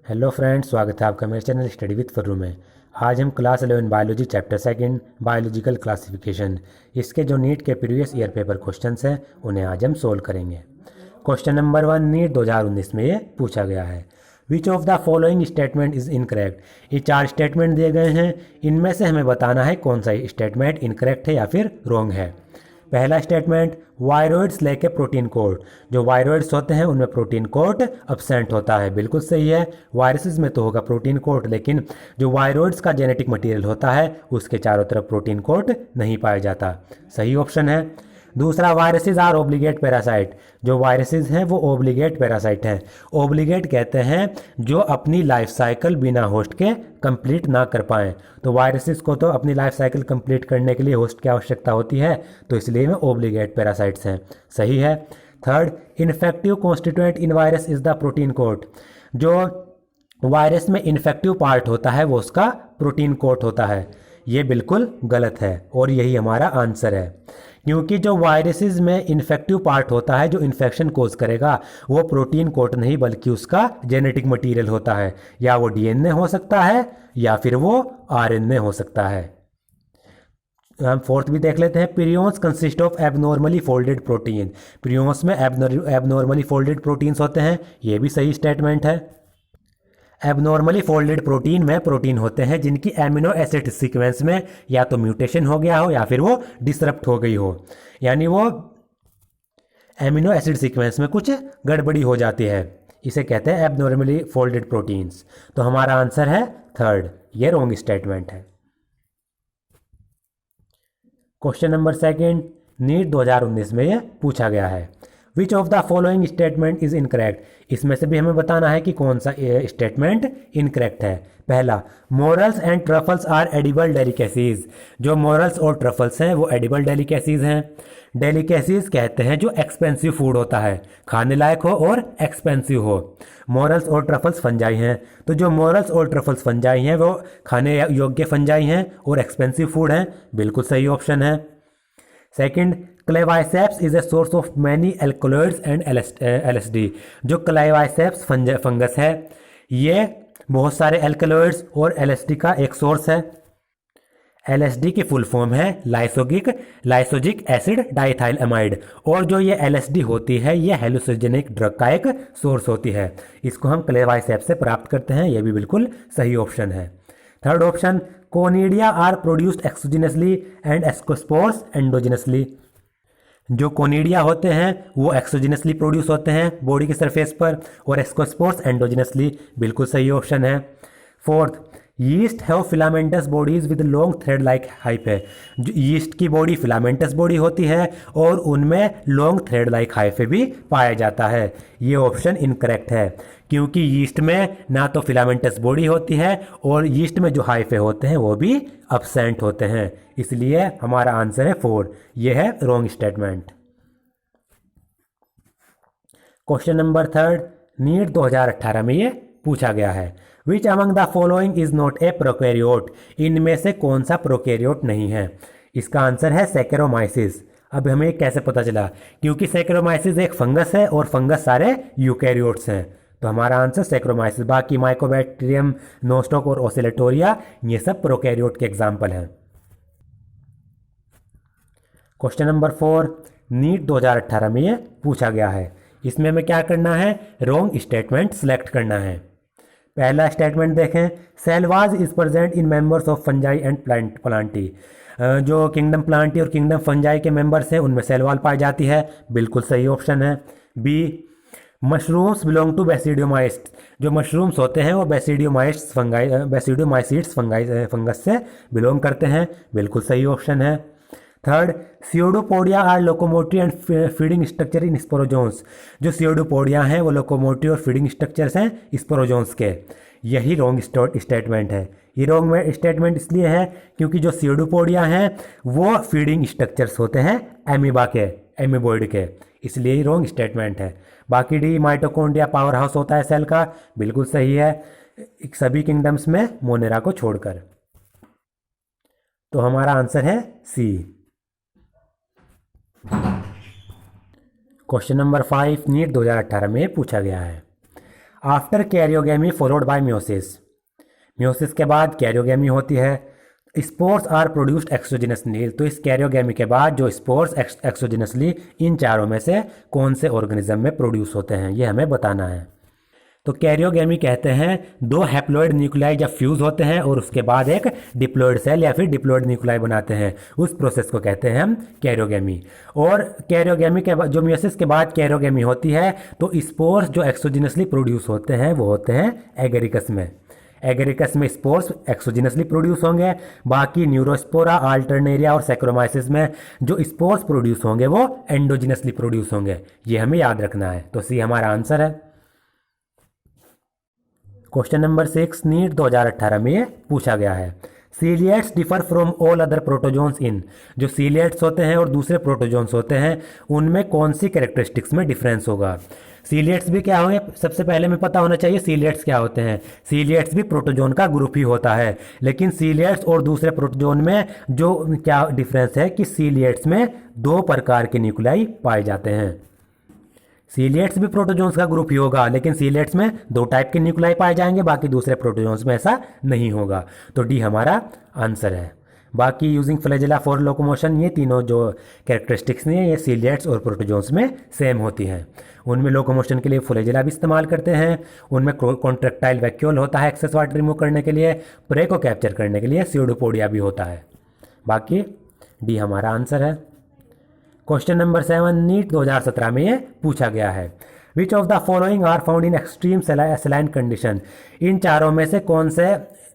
Hello friends, स्वागत है आपका मेरे चैनल स्टडी विद फर्रू में। आज हम class 11 biology chapter second biological classification इसके जो नीट के प्रीवियस ईयर पेपर क्वेश्चंस हैं उन्हें आज हम सोल्व करेंगे। क्वेश्चन नंबर 1 नीट 2019 में ये पूछा गया है, which of the following statement is incorrect. ये 4 स्टेटमेंट दिए गए हैं, इनमें से हमें बताना है कौन सा स्टेटमेंट इनकरेक्ट है या फिर रॉन्ग है। पहला स्टेटमेंट, वायरॉइड्स लेके प्रोटीन कोड। जो वायरॉइड्स होते हैं उनमें प्रोटीन कोड अब्सेंट होता है, बिल्कुल सही है। वायरसेस में तो होगा प्रोटीन कोड, लेकिन जो वायरॉइड्स का जेनेटिक मटेरियल होता है उसके चारों तरफ प्रोटीन कोड नहीं पाया जाता, सही ऑप्शन है। दूसरा, वायरसेस आर ओब्लिगेट पैरासाइट। जो वायरसेस हैं वो ओब्लिगेट पैरासाइट हैं। ओब्लिगेट कहते हैं जो अपनी लाइफ साइकिल बिना होस्ट के कंप्लीट ना कर पाएँ। तो वायरसेस को तो अपनी लाइफ साइकिल कंप्लीट करने के लिए होस्ट की आवश्यकता होती है, तो इसलिए में ओब्लिगेट पैरासाइट्स हैं, सही है। Third, infective constituent in virus is the protein coat. जो वायरस में इन्फेक्टिव पार्ट होता है वो उसका प्रोटीन कोट होता है, ये बिल्कुल गलत है और यही हमारा आंसर है। क्योंकि जो वायरसेस में इन्फेक्टिव पार्ट होता है जो इन्फेक्शन कोज करेगा वो प्रोटीन कोट नहीं बल्कि उसका जेनेटिक मटेरियल होता है, या वो डीएनए हो सकता है या फिर वो आरएनए हो सकता है। हम फोर्थ भी देख लेते हैं, prions consist of abnormally folded protein. Prions में एबनॉर्मली फोल्डेड प्रोटीन्स होते हैं, ये भी सही स्टेटमेंट है। एबनॉर्मली फोल्डेड प्रोटीन में प्रोटीन होते हैं जिनकी एमिनो एसिड सीक्वेंस में या तो म्यूटेशन हो गया हो या फिर वो डिसरप्ट हो गई हो, यानी वो एमिनो एसिड सीक्वेंस में कुछ गड़बड़ी हो जाती है, इसे कहते हैं एबनॉर्मली फोल्डेड प्रोटीन्स। तो हमारा आंसर है थर्ड, ये रॉन्ग स्टेटमेंट है। क्वेश्चन नंबर सेकंड नीट 2019 में ये पूछा गया है, which of the following statement is incorrect. इसमें से भी हमें बताना है कि कौन सा स्टेटमेंट इनकरेक्ट है। पहला, morels and truffles are edible delicacies. जो मोरल्स और ट्रफल्स हैं वो एडिबल डेलिकेसीज हैं। डेलिकेसीज कहते हैं जो एक्सपेंसिव फूड होता है, खाने लायक हो और एक्सपेंसिव हो। मोरल्स और ट्रफल्स फंजाई हैं, तो जो मोरल्स और ट्रफल्स फंजाई हैं वो खाने योग्य फंजाई हैं और एक्सपेंसिव फूड हैं, बिल्कुल सही ऑप्शन है। Second, Claviceps is a source of many alkaloids and LSD. जो क्लेवाइसेप्स फंगस है ये बहुत सारे एल्कलॉइड्स और एलएसडी का एक सोर्स है। एलएसडी की फुल फॉर्म है लाइसोजिक एसिड डाइथाइल अमाइड, और जो ये एलएसडी होती है ये हेलुसिनोजेनिक ड्रग का एक सोर्स होती है। इसको हम क्लेवाइसेप्स से प्राप्त करते हैं, ये भी बिल्कुल सही ऑप्शन है। Third option, conidia are produced exogenously and ascospores endogenously. जो कोनिडिया होते हैं वो एक्सोजिनसली प्रोड्यूस होते हैं बॉडी के सरफेस पर, और एस्कोस्पोर्स एंडोजिनसली, बिल्कुल सही ऑप्शन है। Fourth, yeast have filamentous bodies with long thread like hyphae. जो यीस्ट की बॉडी फिलामेंटस बॉडी होती है और उनमें लॉन्ग थ्रेड लाइक हाइफे भी पाया जाता है, ये ऑप्शन इनकरेक्ट है। क्योंकि यीस्ट में ना तो फिलामेंटस बॉडी होती है और यीस्ट में जो हाइफे होते हैं वो भी अब्सेंट होते हैं, इसलिए हमारा आंसर है 4, ये है wrong statement. Question number third NEET 2018 में ये पूछा गया है, which among the following is not a prokaryote. इनमें से कौन सा प्रोकैरियोट नहीं है। इसका आंसर है सैकेरोमाइसिस। अब हमें कैसे पता चला, क्योंकि सैकेरोमाइसिस एक फंगस है और फंगस सारे यूकैरियोट्स हैं, तो हमारा आंसर सैकेरोमाइसिस। बाकी माइकोबैक्टीरियम, नोस्टॉक और ओसिलेटोरिया ये सब प्रोकैरियोट के एग्जाम्पल हैं। क्वेश्चन नंबर 4 नीट 2018 में ये पूछा गया है, इसमें हमें क्या करना है, रॉन्ग स्टेटमेंट सिलेक्ट करना है। पहला स्टेटमेंट देखें, cell wall is present in members of fungi and plantae. जो किंगडम प्लांटी और किंगडम फंजाई के मेंबर्स हैं उनमें सेलवाल पाई जाती है, बिल्कुल सही ऑप्शन है। B, mushrooms belong to basidiomycetes. जो मशरूम्स होते हैं वो बेसिडियोमाइसिट्स फंगस से बिलोंग करते हैं, बिल्कुल सही ऑप्शन है। Third, pseudopodia are locomotive and feeding structure in sporozoans. जो स्यूडोपोडिया हैं वो लोकोमोटिव और फीडिंग स्ट्रक्चर्स हैं स्पोरोजोन्स के, यही रॉन्ग स्टेटमेंट है। ये रॉन्ग स्टेटमेंट इसलिए है क्योंकि जो स्यूडोपोडिया हैं वो फीडिंग स्ट्रक्चर्स होते हैं एमीबा के, एमीबॉइड के, इसलिए ही रॉन्ग स्टेटमेंट है। बाकी डी, माइटोकॉन्ड्रिया पावर हाउस होता है सेल का, बिल्कुल सही है सभी किंगडम्स में मोनेरा को छोड़कर। तो हमारा आंसर है सी। क्वेश्चन नंबर 5 नीट 2018 में पूछा गया है, after karyogamy followed by meiosis, meiosis के बाद कैरियोगेमी होती है। स्पोर्स आर प्रोड्यूस्ड एक्सोजिनसली, तो इस कैरियोगेमी के बाद जो स्पोर्स एक्सोजिनसली, इन चारों में से कौन से ऑर्गेनिज्म में प्रोड्यूस होते हैं, ये हमें बताना है। तो कैरियोगेमी कहते हैं दो हैप्लॉइड न्यूक्लियाई जब फ्यूज होते हैं और उसके बाद एक डिप्लॉइड सेल या फिर डिप्लॉइड न्यूक्लियाई बनाते हैं, उस प्रोसेस को कहते हैं हम कैरियोगेमी। और कैरियोगेमी के बाद जो मियोसिस के बाद कैरियोगेमी होती है, तो स्पोर्स जो एक्सोजिनसली प्रोड्यूस होते हैं वो होते हैं एगेरिकस में। एगेरिकस में स्पोर्स एक्सोजिनसली प्रोड्यूस होंगे, बाकी न्यूरोस्पोरा, अल्टरनेरिया और सैक्रोमाइसिस में जो स्पोर्स प्रोड्यूस होंगे वो एंडोजिनसली प्रोड्यूस होंगे। ये हमें याद रखना है। तो सी हमारा आंसर है। क्वेश्चन नंबर 6 नीट 2018 में ये पूछा गया है। Ciliates differ from all other protozoans in, जो सीलिएट्स होते हैं और दूसरे प्रोटोजोन्स होते हैं उनमें कौन सी कैरेक्टरिस्टिक्स में डिफरेंस होगा। सीलिएट्स भी क्या होंगे, सबसे पहले हमें पता होना चाहिए सीलिएट्स क्या होते हैं। सीलिएट्स भी प्रोटोजोन का ग्रुप ही होता है, लेकिन सीलिएट्स और दूसरे प्रोटोजोन में जो क्या डिफरेंस है कि सीलिएट्स में 2 प्रकार के न्यूक्लियाई पाए जाते हैं। सीलिएट्स भी प्रोटोजोन्स का ग्रुप ही होगा, लेकिन सीलिएट्स में 2 टाइप के न्यूक्लियाई पाए जाएंगे, बाकी दूसरे प्रोटोजोन्स में ऐसा नहीं होगा। तो डी हमारा आंसर है। बाकी यूजिंग फ्लैजेला फॉर लोकोमोशन, ये तीनों जो कैरेक्टरिस्टिक्स हैं ये सीलिएट्स और प्रोटोजोन्स में सेम होती हैं। उनमें लोकोमोशन के लिए फ्लैजेला भी इस्तेमाल करते हैं, उनमें कॉन्ट्रेक्टाइल वैक्यूल होता है एक्सेस वाटर रिमूव करने के लिए, प्रे को कैप्चर करने के लिए स्यूडोपोडिया भी होता है। बाकी डी हमारा आंसर है। क्वेश्चन नंबर 7 नीट 2017 में ये पूछा गया है। Which of the following are found in extreme saline condition, इन चारों में से कौन से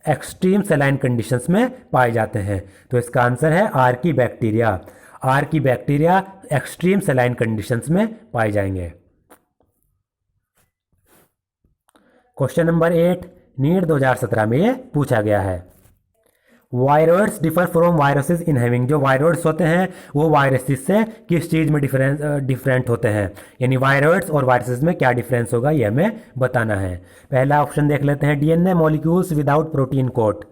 एक्सट्रीम सेलाइन कंडीशंस में पाए जाते हैं। तो इसका आंसर है Archie bacteria. Archie bacteria extreme सेलाइन conditions में पाए जाएंगे। क्वेश्चन नंबर 8 नीट 2017 में ये पूछा गया है। Virus differ from viruses in having, जो वायरस होते हैं वो वायरसेस से किस चीज़ में डिफरेंट होते हैं, यानी वायरस और वायरसेस में क्या डिफरेंस होगा ये हमें बताना है। पहला ऑप्शन देख लेते हैं, DNA molecules without protein coat.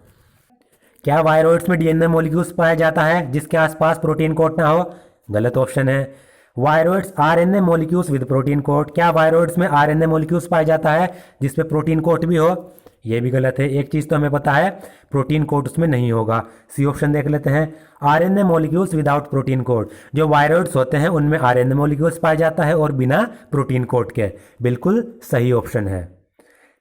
क्या वायरस में डीएनए मॉलिक्यूल्स पाया जाता है जिसके आसपास प्रोटीन कोट ना हो? गलत ऑप्शन है। Virus RNA molecules with protein coat, क्या वायरस में आरएनए मॉलिक्यूल्स पाया जाता है जिसपे प्रोटीन कोट भी हो? ये भी गलत है। एक चीज़ तो हमें पता है, प्रोटीन कोट उसमें नहीं होगा। सी ऑप्शन देख लेते हैं, RNA molecules without protein coat, जो वायरस होते हैं उनमें आरएनए मॉलिक्यूल्स पाया जाता है और बिना प्रोटीन कोट के। बिल्कुल सही ऑप्शन है।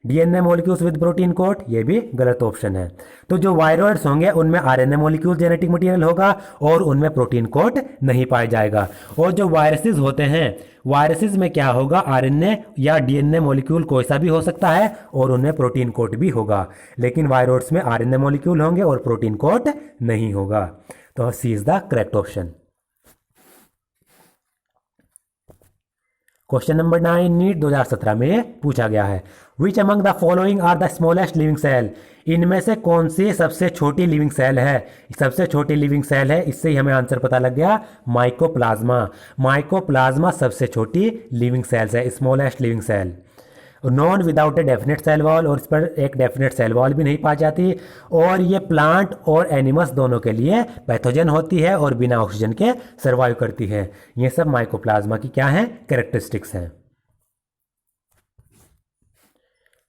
DNA molecules with protein coat, ये भी गलत ऑप्शन है। तो जो वायरस होंगे उनमें आरएनए मॉलिक्यूल जेनेटिक मटेरियल होगा और उनमें प्रोटीन कोट नहीं पाया जाएगा। और जो वायरसेस होते हैं, वायरसेस में क्या होगा, आरएनए या डीएनए मॉलिक्यूल कोई सा भी हो सकता है और उनमें प्रोटीन कोट भी होगा, लेकिन वायरस में आरएनए मॉलिक्यूल होंगे और प्रोटीन कोट नहीं होगा। तो C is the correct option. Question number 9 NEET 2017 में ये पूछा गया है। Which among the following are the smallest living cell, इनमें से कौन सी सबसे छोटी लिविंग सेल है? सबसे छोटी लिविंग सेल है, इससे ही हमें आंसर पता लग गया, माइकोप्लाज्मा। माइकोप्लाज्मा सबसे छोटी लिविंग सेल्स है, smallest living cell. Non without a definite cell wall, और इस पर एक डेफिनेट सेल वॉल भी नहीं पाई जाती। और ये प्लांट और एनिमल्स दोनों के लिए पैथोजन होती है और बिना ऑक्सीजन के सर्वाइव करती है। ये सब माइकोप्लाज्मा की क्या है, कैरेक्टरिस्टिक्स हैं।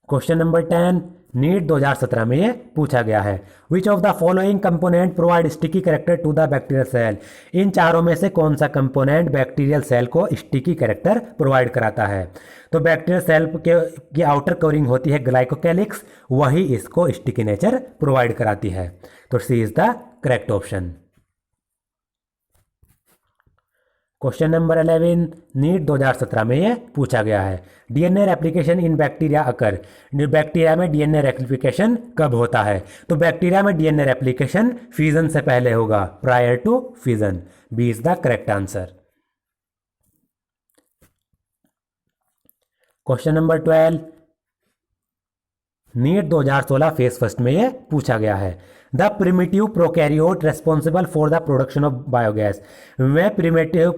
क्वेश्चन नंबर 10 नीट 2017 में ये पूछा गया है। Which of the following component provide sticky character to the bacterial cell, इन चारों में से कौन सा कंपोनेंट बैक्टीरियल सेल को स्टिकी कैरेक्टर प्रोवाइड कराता है? तो बैक्टीरियल सेल की आउटर कवरिंग होती है ग्लाइकोकैलिक्स, वही इसको स्टिकी नेचर प्रोवाइड कराती है। तो C is the correct option. Question number 11 NEET 2017 में ये पूछा गया है। DNA replication in bacteria occur, bacteria में डीएनए रेप्लिकेशन कब होता है? तो बैक्टीरिया में डीएनए रेप्लिकेशन फ्यूजन से पहले होगा, prior to fusion. B is the correct answer. Question number 12 NEET 2016 phase first में ये पूछा गया है। The primitive prokaryote responsible for the production of biogas, वे primitive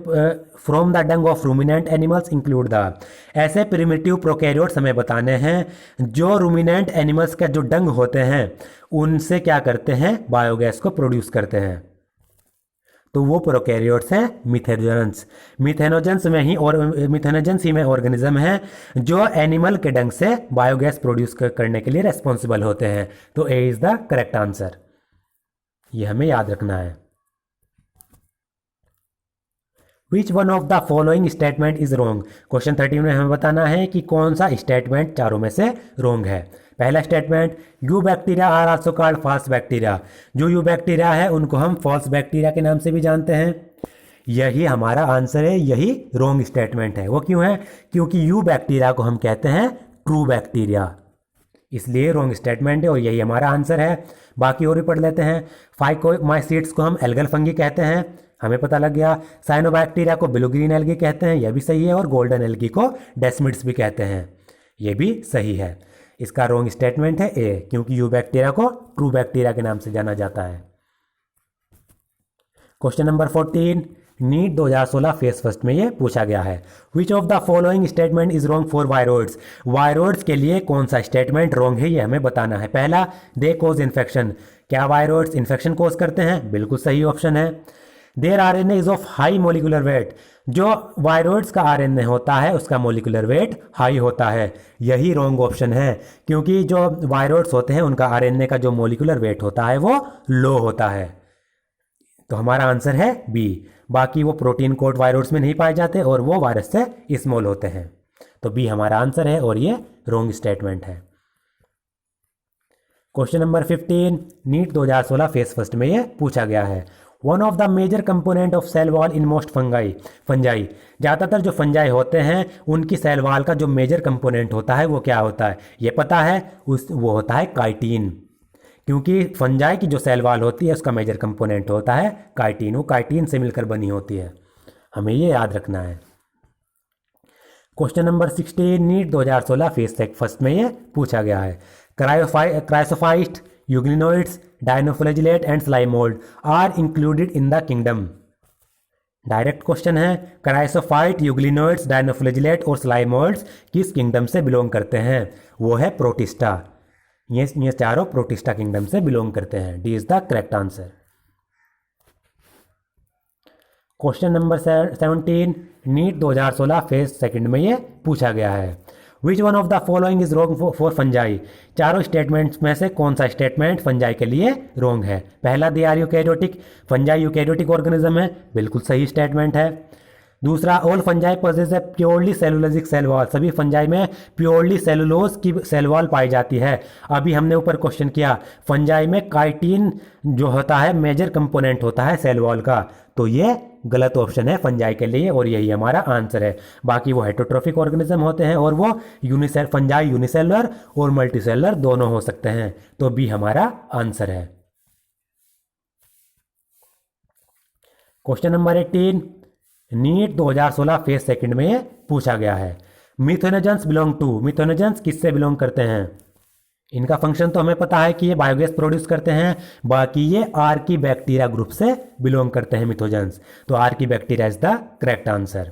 from the dung of ruminant animals include the, ऐसे primitive prokaryotes हमें बताने हैं जो रूमिनेंट एनिमल्स का जो डंग होते हैं उनसे क्या करते हैं, बायोगैस को प्रोड्यूस करते हैं। तो वो प्रोकैरियोट्स हैं मिथेनोजेंस। मिथेनोजेंस ही में ऑर्गेनिज्म है जो एनिमल के डंग से बायोगैस प्रोड्यूस करने के लिए रेस्पॉन्सिबल होते हैं। तो ए इज द करेक्ट आंसर, ये हमें याद रखना है। Which one of the following statement is wrong. Question 13 में हमें बताना है कि कौन सा स्टेटमेंट चारों में से रोंग है। पहला statement, eubacteria are also called false bacteria. जो यू बैक्टीरिया है उनको हम फॉल्स बैक्टीरिया के नाम से भी जानते हैं। यही हमारा आंसर है, यही रोंग स्टेटमेंट है। वो क्यों है? क्योंकि यू बैक्टीरिया को हम कहते हैं ट्रू बैक्टीरिया, इसलिए रोंग स्टेटमेंट है और यही हमारा आंसर है। बाकी और भी पढ़ लेते हैं। फाइकोमाइसीट्स को हम एल्गल फंगी कहते हैं, हमें पता लग गया। साइनोबैक्टीरिया को ब्लू ग्रीन एल्गी कहते हैं, यह भी सही है। और गोल्डन एल्गी को डेस्मिड्स भी कहते हैं, यह भी सही है। इसका रोंग स्टेटमेंट है ए, क्योंकि यू बैक्टीरिया को ट्रू बैक्टीरिया के नाम से जाना जाता है। Question number 14, NEET 2016 phase first में ये पूछा गया है। Which of the following statement is wrong for viroids. Viroids के लिए कौन सा स्टेटमेंट रॉन्ग है, ये हमें बताना है। पहला, दे कोज इन्फेक्शन। क्या वायरॉइड्स इन्फेक्शन कोज करते हैं? बिल्कुल सही ऑप्शन है। Their RNA is of high molecular weight. जो वायरॉइड्स का आरएनए होता है उसका मोलिकुलर वेट हाई होता है, यही रॉन्ग ऑप्शन है। क्योंकि जो वायरॉइड्स होते हैं उनका आरएनए का जो मोलिकुलर वेट होता है वो लो होता है। तो हमारा आंसर है बी। बाकी वो प्रोटीन कोट वायरॉइड्स में नहीं पाए जाते और वो वायरस से स्मॉल होते हैं। तो बी हमारा आंसर है और ये रॉन्ग स्टेटमेंट है। Question number 15, NEET 2016 phase first में ये पूछा गया है। One of the major component of cell wall in most fungi. ज़्यादातर जो फंजाई होते हैं उनकी सेल वॉल का जो मेजर कंपोनेंट होता है वो क्या होता है? ये पता है, वो होता है काइटिन। क्योंकि फंजाई की जो सेल वॉल होती है उसका मेजर कंपोनेंट होता है काइटिन, वो काइटिन से मिलकर बनी होती है, हमें ये याद रखना है। Question number 16, NEET 2016 phase first में ये पूछा गया है। Chrysophyte, euglenoids, dinoflagellate and slime mould are included in the kingdom. Direct question है, क्राइसोफाइट, यूग्लिनोइड्स, डायनोफ्लैजिलेट और स्लाइम मोल्ड्स किस किंगडम से बिलोंग करते हैं? वो है प्रोटिस्टा। ये चारों प्रोटिस्टा किंगडम से बिलोंग करते हैं। D is the correct answer. Question number 17, NEET 2016 phase second में ये पूछा गया है। Which one of the following is wrong for fungi. चारों स्टेटमेंट्स में से कौन सा स्टेटमेंट फंजाई के लिए रॉन्ग है? पहला, they are eukaryotic. Fungi eukaryotic organism है, बिल्कुल सही स्टेटमेंट है। दूसरा, all fungi possess a purely cellulosic cell wall. सभी फंजाई में प्योरली सेलुलोज की सेल वॉल पाई जाती है। अभी हमने ऊपर क्वेश्चन किया, फंजाई में काइटिन जो होता है मेजर कंपोनेंट होता है सेल वॉल का, तो ये गलत ऑप्शन है फंजाई के लिए और यही हमारा आंसर है। बाकी वो हेटरोट्रोफिक ऑर्गेनिज्म होते हैं और वो फंजाई यूनिसेलुलर और मल्टीसेलुलर दोनों हो सकते हैं, तो बी हमारा आंसर है। Question number 18, NEET 2016 phase second में ये पूछा गया है। Methanogens belong to. मिथेनोजेंस किससे बिलोंग करते हैं? इनका फंक्शन तो हमें पता है कि ये बायोगैस प्रोड्यूस करते हैं, बाकी ये आर्की बैक्टीरिया ग्रुप से बिलोंग करते हैं मिथेनोजेंस। तो Archie bacteria is the correct answer.